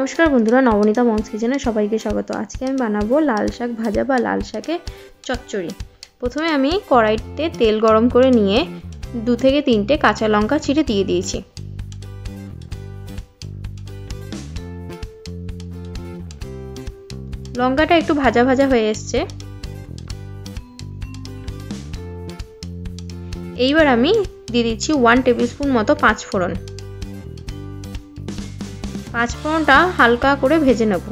নমস্কার বন্ধুরা, নবনীতা মমস কিচেনে সবাইকে স্বাগত। আজকে আমি বানাবো লাল শাক ভাজা বা লাল শাকের চচ্চড়ি। প্রথমে আমি কড়াইতে তেল গরম করে নিয়ে 2 থেকে 3টে কাঁচা লঙ্কা চিড়ে দিয়ে দিয়েছি। লঙ্কাটা একটু ভাজা ভাজা হয়ে এসছে। এইবার আমি দিয়ে দিচ্ছি 1 টেবিল স্পুন মতো পাঁচফোড়ন। পাঁচফোড়নটা হালকা করে ভেজে নেব।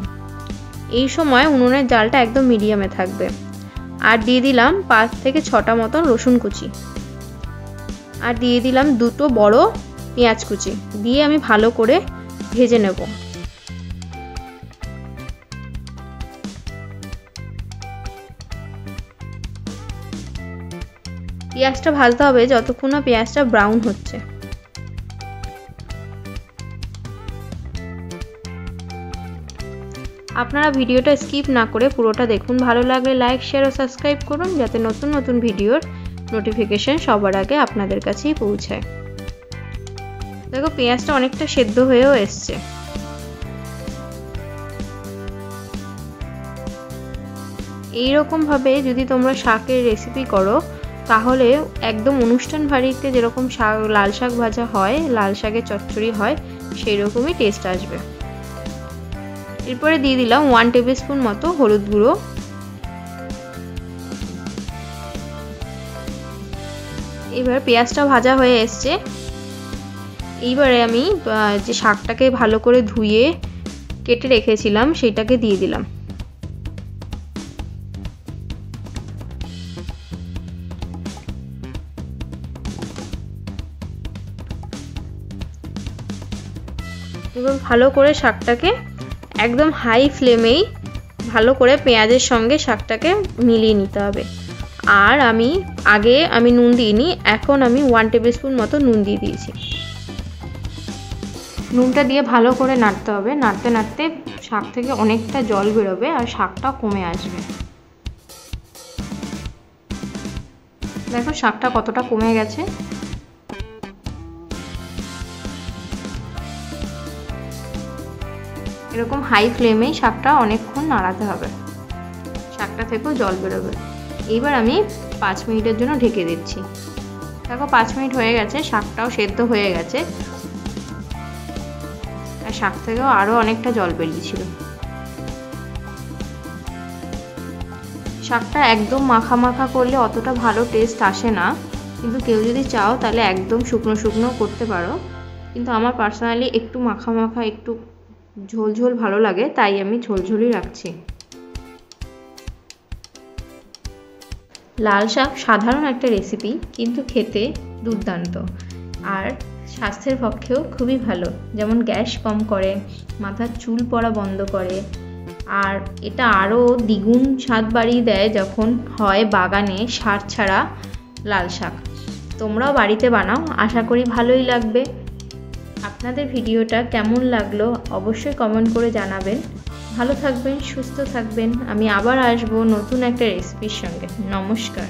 এই সময় উনুনের জালটা একদম মিডিয়ামে থাকবে। আর দিয়ে দিলাম 5 থেকে 6টা মতন রসুন কুচি, আর দিয়ে দিলাম 2টো বড় পেঁয়াজ কুচি দিয়ে আমি ভালো করে ভেজে নেব। পেঁয়াজটা ভাজতে হবে যতক্ষণ না পেঁয়াজটা ব্রাউন হচ্ছে। আপনারা ভিডিওটা স্কিপ না করে পুরোটা দেখুন। ভালো লাগলে লাইক, শেয়ার ও সাবস্ক্রাইব করুন, যাতে নতুন নতুন ভিডিওর নোটিফিকেশন সবার আগে আপনাদের কাছেই পৌঁছায়। দেখো পেঁয়াজটা অনেকটা সেদ্ধ হয়েও এসছে। এইরকম ভাবে যদি তোমরা শাকের রেসিপি করো তাহলে একদম অনুষ্ঠান বাড়িতে যেরকম শাক লাল শাক ভাজা হয়, লাল শাকের চচ্চড়ি হয়, সেই রকমই টেস্ট আসবে। এরপরে দিয়ে দিলাম 1 টেবিল স্পুন মতো হলুদ গুঁড়ো। এবার পেঁয়াজটা ভাজা হয়ে এসছে। এইবারে আমি যে শাকটাকে ভালো করে ধুয়ে কেটে রেখেছিলাম সেটাকে দিয়ে দিলাম। এবার ভালো করে শাকটাকে একদম হাই ফ্লেমেই ভালো করে পেঁয়াজের সঙ্গে শাকটাকে মিলিয়ে নিতে হবে। আর আগে আমি নুন দিইনি, এখন আমি 1 টেবিল স্পুন মতো নুন দিয়ে দিয়েছি। নুনটা দিয়ে ভালো করে নাড়তে হবে। নাড়তে নাড়তে শাক থেকে অনেকটা জল বেরোবে আর শাকটা কমে আসবে। দেখো শাকটা কতটা কমে গেছে। এরকম হাই ফ্লেমেই শাকটা অনেকক্ষণ নাড়াতে হবে, শাকটা থেকেও জল বেরোবে। এইবার আমি 5 মিনিটের জন্য ঢেকে দিচ্ছি। দেখো 5 মিনিট হয়ে গেছে, শাকটাও সেদ্ধ হয়ে গেছে আর শাক থেকেও আরও অনেকটা জল বেরিয়েছিল। শাকটা একদম মাখা মাখা করলে অতটা ভালো টেস্ট আসে না, কিন্তু কেউ যদি চাও তাহলে একদম শুকনো শুকনো করতে পারো। কিন্তু আমার পার্সোনালি একটু মাখা মাখা, একটু ঝোল ঝোল ভালো লাগে, তাই আমি ঝোল ঝোলই রাখছি। লাল শাক সাধারণ একটা রেসিপি, কিন্তু খেতে দুর্দান্ত আর স্বাস্থ্যের পক্ষেও খুবই ভালো। যেমন গ্যাস কম করে, মাথার চুল পড়া বন্ধ করে, আর এটা আরও দ্বিগুণ স্বাদ বাড়িয়ে দেয় যখন হয় বাগানে সার ছাড়া লাল শাক। তোমরাও বাড়িতে বানাও, আশা করি ভালোই লাগবে। আপনাদের ভিডিওটা কেমন লাগলো অবশ্যই কমেন্ট করে জানাবেন। ভালো থাকবেন, সুস্থ থাকবেন। আমি আবার আসবো নতুন একটা রেসিপির সঙ্গে। নমস্কার।